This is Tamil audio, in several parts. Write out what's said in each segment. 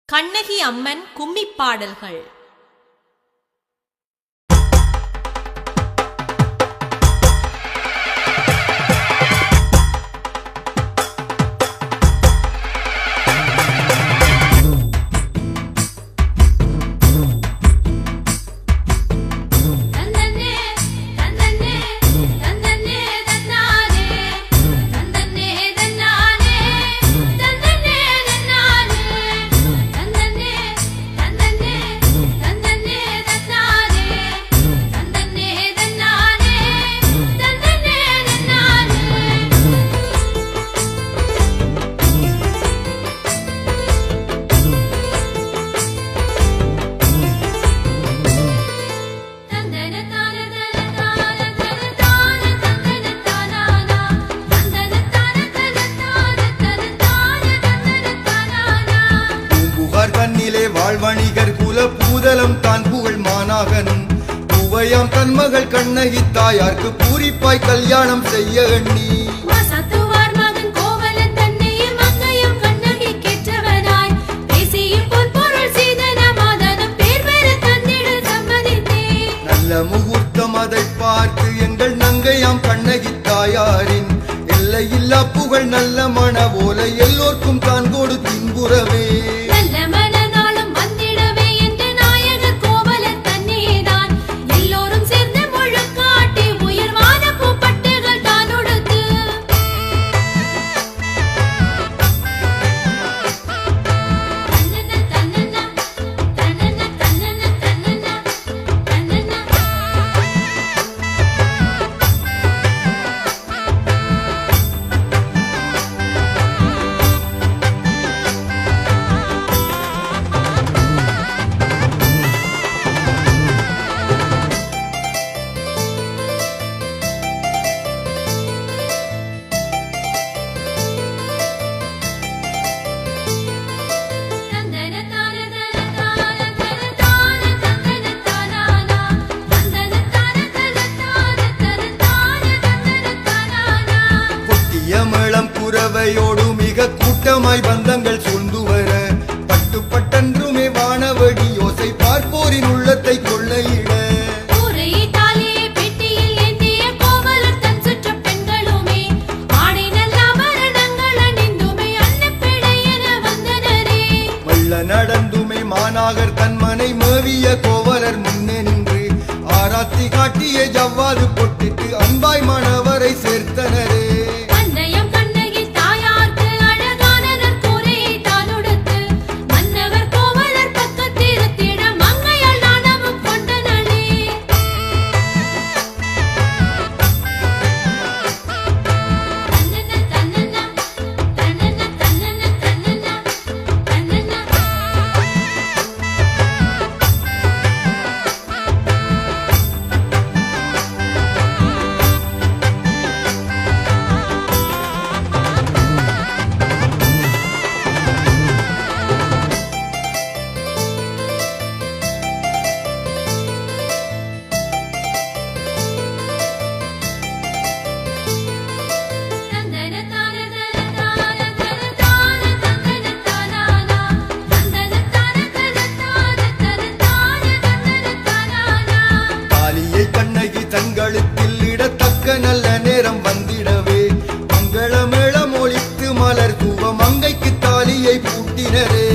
கண்ணகி அம்மன் கும்மிப் பாடல்கள். வாழ்வணிகர் குல பூதலம் தான் புகழ் மாநாகனும் பூவையாம் தன் மகள் கண்ணகி தாயார்க்கு பூரிப்பாய் கல்யாணம் செய்ய எண்ணி நல்ல முகூர்த்தம் அதை பார்த்து எங்கள் நங்கையாம் கண்ணகி தாயாரின் எல்லையில்லா புகழ் நல்ல மன போல எல்லோர்க்கும் தான் கொடு தின்புறவே குறவையோடு மிக கூட்டமாய் பந்தங்கள் சூழ்ந்து வர பட்டுப்பட்டன்றுமே வானவடி யோசை பார்ப்போரின் உள்ளத்தை கொள்ளையிட மல்ல நடந்துமே மாநாகர் தன்மனை மேவிய கோவலர் முன்னே நின்று ஆராத்தி காட்டிய ஜவ்வாது பொட்டிட்டு அன்பாய் மாணவரை சேர்த்தனரே. தங்களுக்கு இடத்தக்க நல்ல நேரம் வந்திடவே மங்களமேளம் ஒலித்து மலர் தூவ மங்கைக்கு தாலியை பூட்டினரே.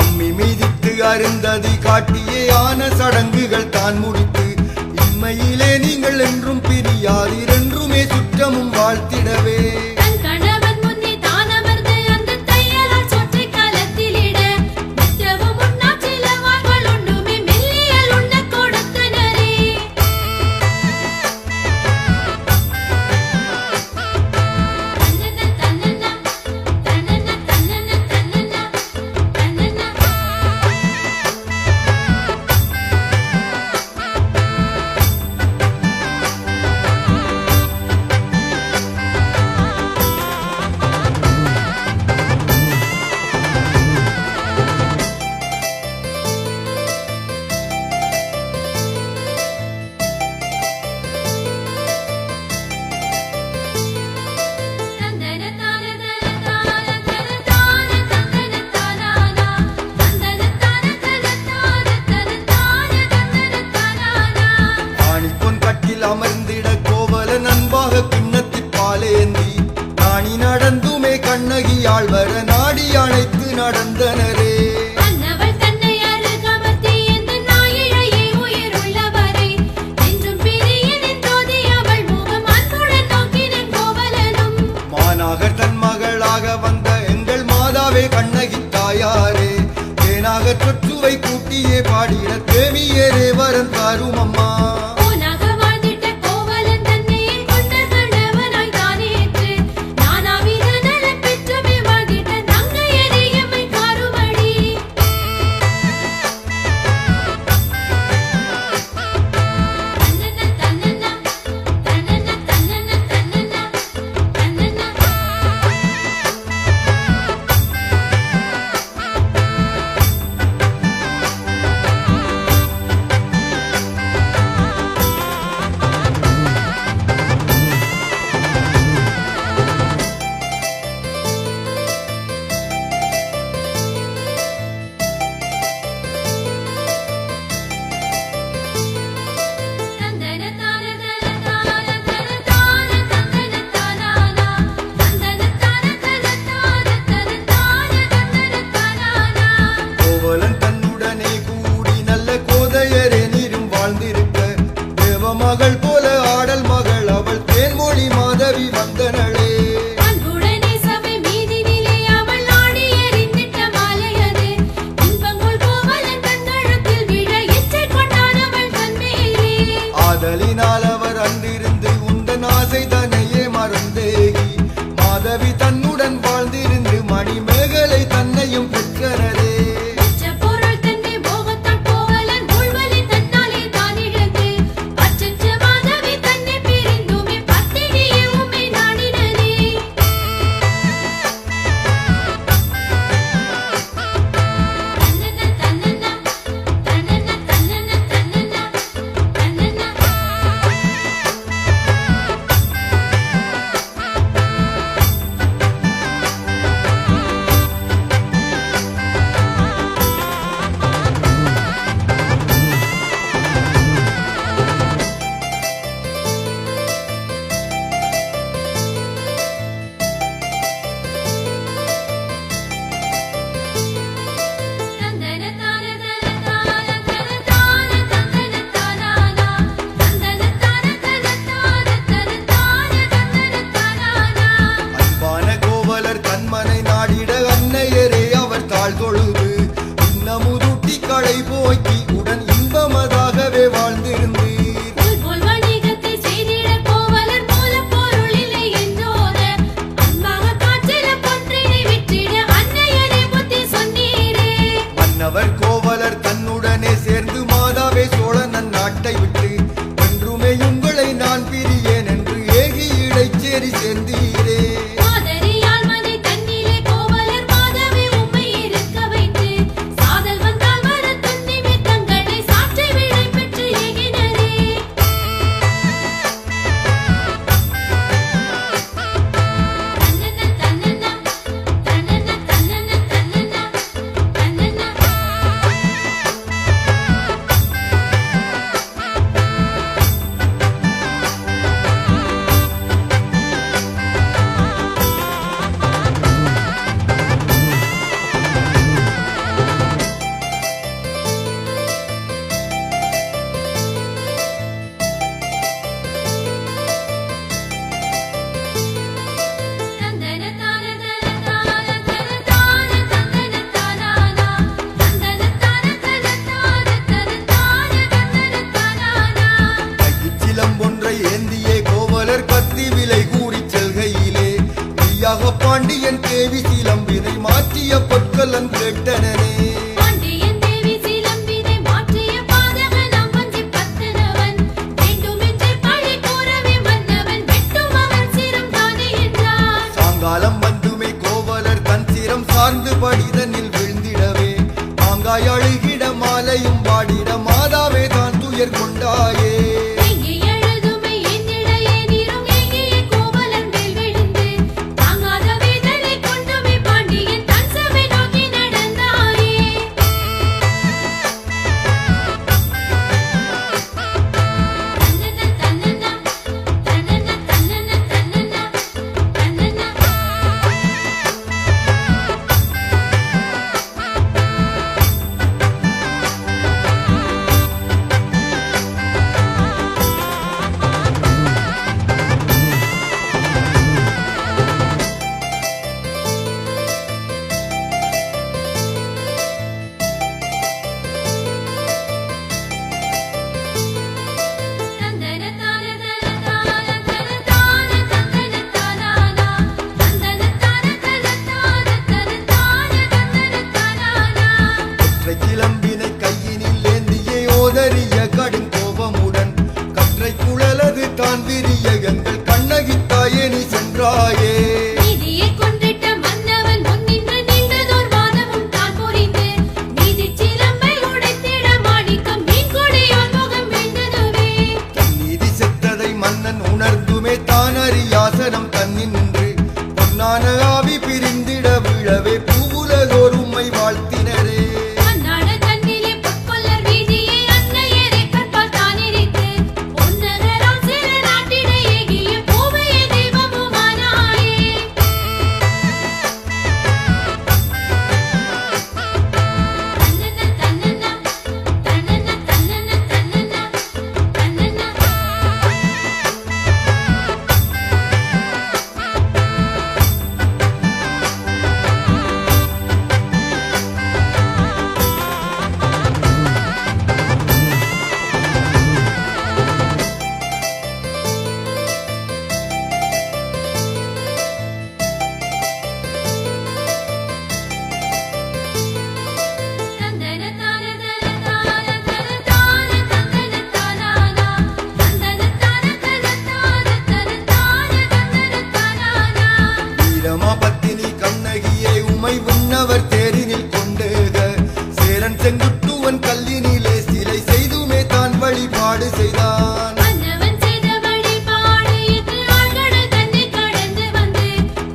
அம்மி மீதித்து அருந்ததி காட்டியே ஆன சடங்குகள் தான் முடித்து இம்மையிலே நீங்கள் என்றும் பிரியாதீர் என்றுமே சுற்றமும் வாழ்த்திடவே. அமர்ந்திட கோவல நண்பாக கிண்ணத்தில் பாலேந்தி நாணி நடந்துமே கண்ணகி ஆழ்வர நாடி அணைத்து நடந்தனரே. அன்னவள் தன்னை அருகமர்த்தி எந்த நாயிழையே உயிருள்ளவரை என்றும் பிரியனின் தோதி அவள் முகம் அன்புடன் நோக்கினன் கோவலனும். மானாகர் தன் மகளாக வந்த எங்கள் மாதாவே கண்ணகி தாயாரே தேனாக தொற்றுவை கூட்டியே பாடிட தேவியரே வரம் தாரும் அம்மா. போனாக வாழ்ந்திட்ட கோவலன் தன்னையே கொண்ட கணவனாய் தானேற்று நானாவித நலம் பெற்றுமே வாழ்ந்திட்ட நங்கையரே எம்மை காருமடி. தன்னன்ன தன்னன்ன தன்னன்ன தன்னன்ன தன்னன்ன தன்னன்ன தந்தன தான தன தான தன தான தந்தன தானானா தந்தன தான தன தான தன தான தந்தன தானானா. கோவலன் தன்னுடனே கூடி நல்ல கோதையரே நீரும் வாழ்ந்திருக்க தேவமகள் போல ஆடல் மகள் அவள் தேன்மொழி மாதவி வந்தனளே. அன்புடனே சபை மீதினிலே அவள் ஆடி எறிந்திட்ட மாலையது இன்பங்கொள் கோவலன் தன் கழுத்தில் விழ இச்சை கொண்டான் அவள் தன்மேலே. ஆதலினால் அவர் அன்றிருந்து உந்தன் ஆசை தன்னையே மறந்தேகி மாதவி தன்னுடன் வாழ்ந்திருந்து மணிமேகலை தன்னையும் பெற்றனரே. உச்ச பொருள் தன்னை மோகத்தால் கோவலன் உள்வலி தன்னாலே தான் இழந்து அச்சற்ற மாதவி தன்னை பிரிந்துமே பத்தினியே உம்மை நாடினனே. தன்னன்ன தன்னன்ன தன்னன்ன தன்னன்ன தன்னன்ன தன்னன்ன தந்தன தான தன தான தன தான தந்தன தானானா தந்தன தான தன தான தன தான தந்தன தானானா. அன்பான கோவலர் தன்மனை நாடிட அன்னையரே அவர் தாழ் தொழுது இன்னமுதூட்டி களை போக்கி உடன் இன்பமதாகவே வாழ்ந்திருந்தீர். புல்புல் வணிகத்தை செய்திட கோவலர் மூலப்பொருள் இல்லை என்றோத அன்பாக காற்றில பொன்றினை விற்றிட அன்னையரே புத்தி சொன்னீரே. மன்னவர் கோவலர் தன்னுடனே சேர்ந்து மாதாவே சோழனன் நாட்டை விட்டு என்றுமே உங்களை நான் பிரியேன் என்று ஏகி இடைச்சேரி சேர்ந்தீரே. மாதரியால் மனை தன்னிலே கோவலர் மாதவி உம்மை இருக்க வைத்து சாதல் வந்தால் வர துன்னிமே தங்களை சாற்றி விடை பெற்று ஏகினரே. தன்னன்ன தன்னன்ன தன்னன்ன தன்னன்ன தன்னன்ன தன்னன்ன தந்தன தான தன தான தன தான தந்தன தானானா தந்தன தான தன தான தன தான தந்தன தானானா. கையில் சிலம்பொன்றை ஏந்தியே கோவலர் கத்தி விலை கூடிச் செல்கையிலே மெய்யாக பாண்டியன் தேவி சிலம்பினை மாற்றிய பொற்கலன் கேட்டனனே. பாண்டியன் தேவி சிலம்பினை மாற்றிய பாதகன் அம்பஞ்சி பத்தனவன் வேண்டுமென்றே பழி கூறவே மன்னவன் வெட்டும் அவன் சிரம் தானே என்றான். சாங்காலம் வந்துமே கோவலர் தன் சிரம் சார்ந்து படிதனில் விழுந்திடவே மாங்காய் அழுகிட மாலையும் வாடிட மாதாவே தான் துயர் கொண்டாயே. எங்கே எழுதுமை என்னிடையே நீரும் எங்கேயே கோவலன் மேல் விழுந்து தாங்காத வேதனை கொண்டுமே பாண்டியன் தன் சபை நோக்கி நடந்தாயே. ஒற்றை குழலது தான் விரிய எங்கள் கண்ணகி தாயே நீ சென்றாயே நீதியை கொன்றிட்ட மன்னவன் முன்னின்று நின்றதோர் வாதமும் தான் புரிந்து நீதிச் சிலம்பை உடைத்திட மாணிக்கம் மீன்கொடியோர் முகம் வீழ்ந்ததுவே. தன் நீதி செத்ததை மன்னன் உணர்ந்துமே தான் அறியாசனம் தன்னின்று பொன்னான ஆவி பிரிந்திட விழவே பூவுலகோர் உம்மை வாழ்த்தினரே அந்நாட தன்னிலே பொற்கொல்லர் வீதியை அன்னையரை கற்பால் தான் எரித்து பொன்னகரால் சில நாட்டிட ஏகிய பூவைய தெய்வமுமானாயே. தன்னன தன்னன தன்னன தன்னன தன்னன தன்னன தந்தன தான தன தான தன தான தந்தன தானானா தந்தன தான தன தான தன தான தந்தன தானானா. வீரமா பத்தினி கண்ணகியை உமை விண்ணவர் தேரினில் கொண்டுக சேரன் செங்குட்டுவன் கல்லினிலே சிலை செய்துமே தான் வழிபாடு செய்தான் மன்னவன் செய்த வழிபாடு இது ஆழ்கடல் தன்னை கடந்து வந்து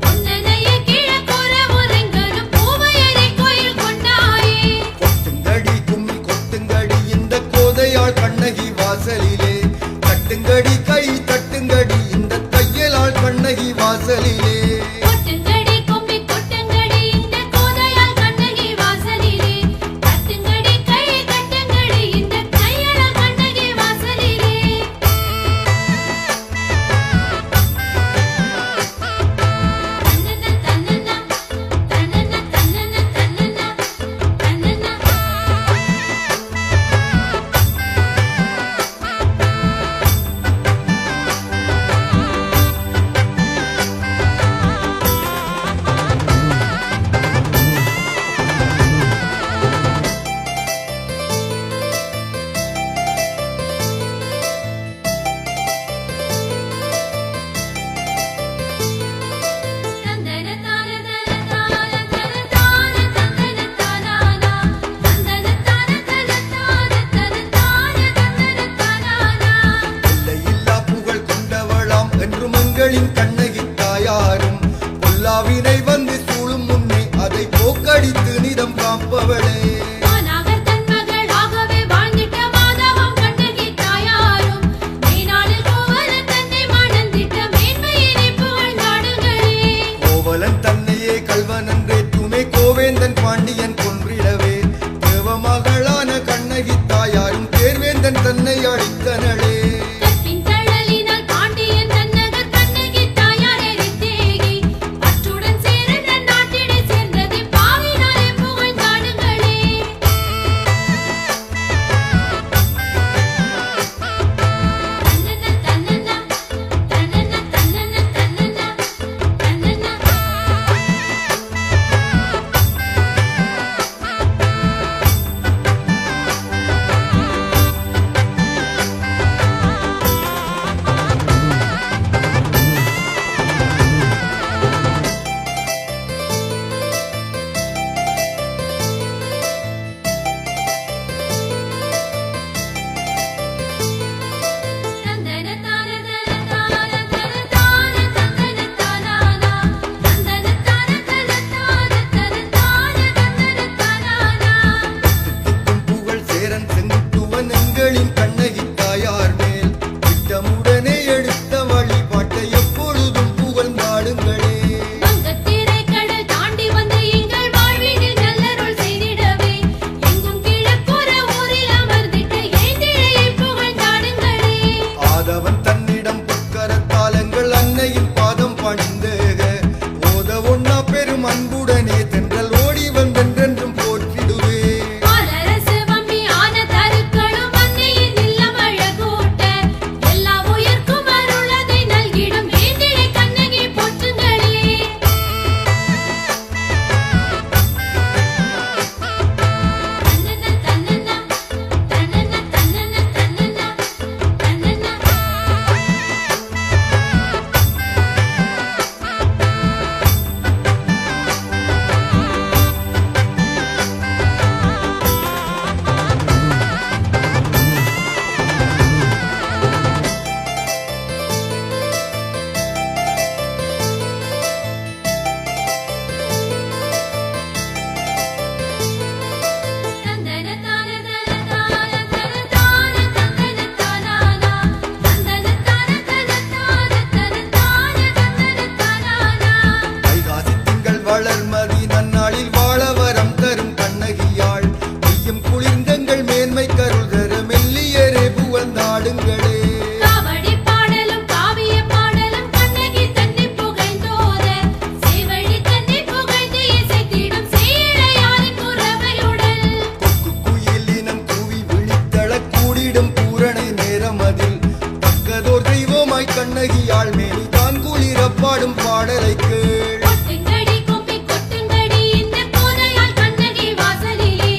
பொன்னனைய கிழக்குற உறங்கலும் பூவையரை கோயில் கொண்டாயே. கொட்டுங்கடி கும்மி கொட்டுங்கடி இந்த கோதையாள் கண்ணகி வாசலிலே தட்டுங்கடி கை தட்டுங்கடி இந்த தையலாள் கண்ணகி வாசலிலே கொட்டுங்கடி கும்மி கொட்டுங்கடி இந்த கோதையால் கண்ணகி வாசலிலே தட்டுங்கடி கை தட்டுங்கடி இந்த கையள கண்ணகி வாசலிலே. தன்னன தன்னன தன்னன தன்னன தன்னன தன்னன தந்தன தான தன தான தன தான தந்தன தானானா தந்தன தான தன தான தன தான தந்தன தானானா. எல்லையில்லா புகழ் கொண்டவளாம் என்று மங்களின் கண்ணகி தாயாரும் பொல்லாவினை வந்து சூழும் முன்னே அதை போக்கடித்து நிதம் காப்பவளே மாநாகர் தன் மகளாகவே வாழ்ந்திட்ட மாதவம் கண்ணகி தாயாரும் மேனாளில் கோவலன் தன்னை மணந்திட்ட மேன்மையினை புகழ்ந்தாடுகளே. கோவலன் தன்னையே கல்வன் என்றேற்றுமே கோவேந்தன் பாண்டியன் கொன்றிடவே தேவமகளான கண்ணகி தாயாரும் தேர்வேந்தன் தன்னை அழித்தனளே கற்பின் தழலினால் பாண்டியன் தன்னகர் கண்ணகி தாயார் எரித்தேகி பற்றுடன் சேரன் நாட்டிடை சேர்ந்ததை பாவினாலே புகழ்ந்தாடுகளே. கண்ணகியாள் மேனி தான் குளிரப்பாடும் பாடலை கேள். கொட்டுங்கடி கும்மி கொட்டுங்கடி இந்த கோதையால் கண்ணகி வாசலிலே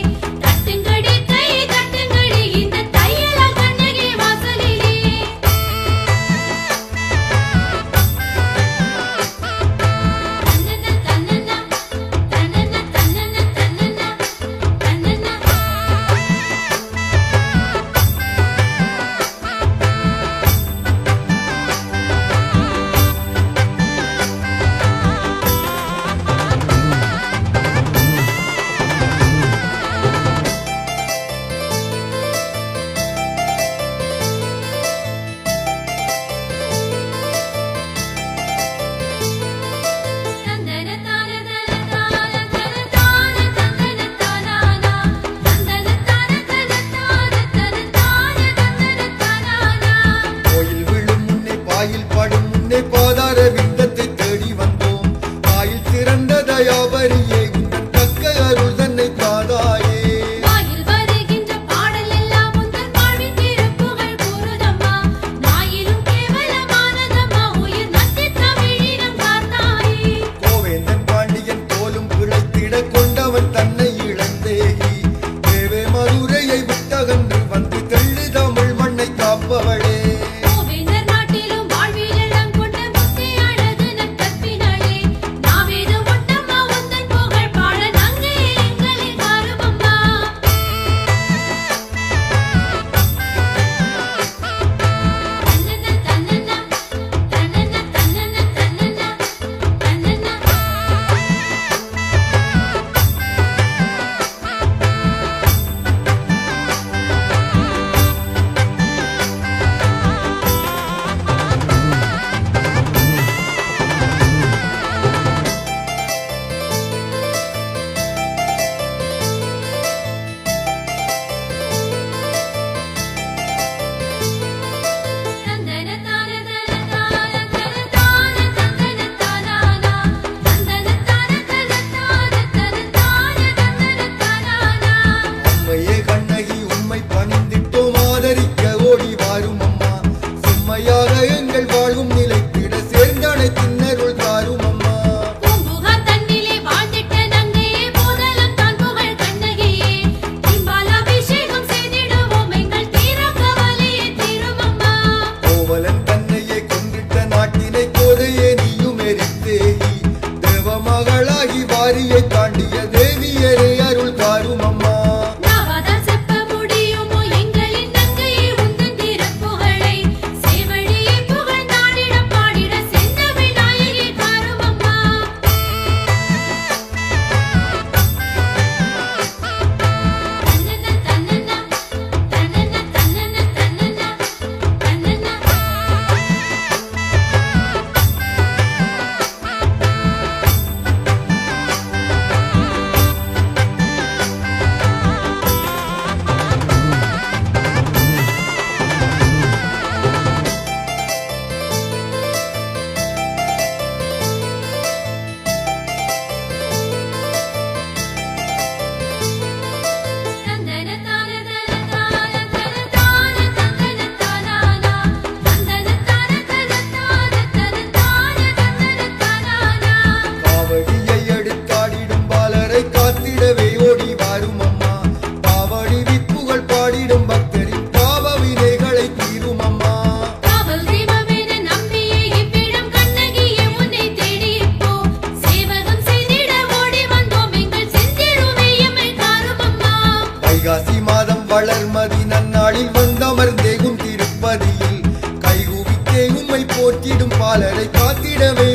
தட்டுங்கடி கை தட்டுங்கடி இந்த தையலால் கண்ணகி வாசலிலே தன்னன தன்னன தன்னன தன்னன தன்னன தன்னன தந்தன தான தன தான தன தான தந்தன தானானா தந்தன தான தன தான தன தான தந்தன தானானா கோயில் விழும் முன்னே பாயில் பாடும் முன்னே பாதார விந்தத்தை தேடி வந்தோம். வாயில் திறந்த தயாபரியே உந்தன் தக்க அருள் தன்னை தாதாயே. வாயில் வருகின்ற பாடல் எல்லாம் உந்தன் வாழ்வின் திருப்புகழ் கூறுதம்மா நாயிலும் கேவலமானதம்மா உயிர் நத்தி தமிழினம் காத்தாயே கோவேந்தன் பாண்டியன் போலும் பிழைத்திட கொண்டவன் தன்னை இழந்தேகி. தேவே மதுரையை விட்டகன்று வந்து தெள்ளு தமிழ் மண்ணை காப்பவளே. கோவேந்தர் நாட்டிலும் வாழ்வில் எல்லாம் கொண்ட முத்தே அழகு நட்பினாளே நாவேது ஒட்டம்மா உந்தன் புகழ் பாட நங்கே எங்களை காருமம்மா தன்னன தன்னன தன்னன தன்னன தன்னன தன்னன தந்தன தான தன தான தன தான தந்தன தானானா தந்தன தான தன தான தன தான தந்தன தானானா அம்மையே கண்ணகி உம்மை பணிந்திட்டோம் ஆதரிக்க ஓடி வாரும் அம்மா. செம்மையாக எங்கள் வாழ்வும் நிலைத்திட சேர்ந்தனை தின்னருள் தாரும் அம்மா. பூம்புகார் தன்னிலே வாழ்ந்திட்ட நங்கையே போதலம் தான் புகழ் கண்ணகியே திம்பால் அபிஷேகம் செய்திடுவோம் எங்கள் தீரம் கவலையே தீருமம்மா கோவலன் தன்னையே கொன்றிட்ட நாட்டினை கோதையே நீயும் எரித்தேகி. தேவமகளாகி வாரியை தாண்டிய தேவியரே அருள் தாரும் அம்மா. நாவாதால் செப்ப முடியுமோ எங்களின் நங்கையே உந்தன் திருப்புகழை சேவடியே புகழ்ந்தாடிட பாடிட செந்தமிழ் நாயகி காருமம்மா தன்னன தன்னன தன்னன தன்னன தன்னன தன்னன தந்தன தான தன தான தன தான தந்தன தானானா தந்தன தான தன தான தன தான தந்தன தானானா காவடியை எடுத்தாடிடும் பாலரை காத்திடவே ஓடி வாரும் அம்மா. பாவடி விப்புகள் பாடிடும் பக்தரின் பாவ வினைகளை தீரும் அம்மா. காவல் தெய்வமென நம்பியே இவ்விடம் கண்ணகியே உன்னை தேடி இப்போ சேவகம் செய்திட ஓடி வந்தோம் எங்கள் செந்திருவே எம்மை காருமம்மா வைகாசி மாதம் வளர்மதி நன்னாளில் வந்தமர்ந்தேகும் திருப்பதியில் கைகூவித்தே உம்மை போற்றிடும் பாலரை காத்திடவே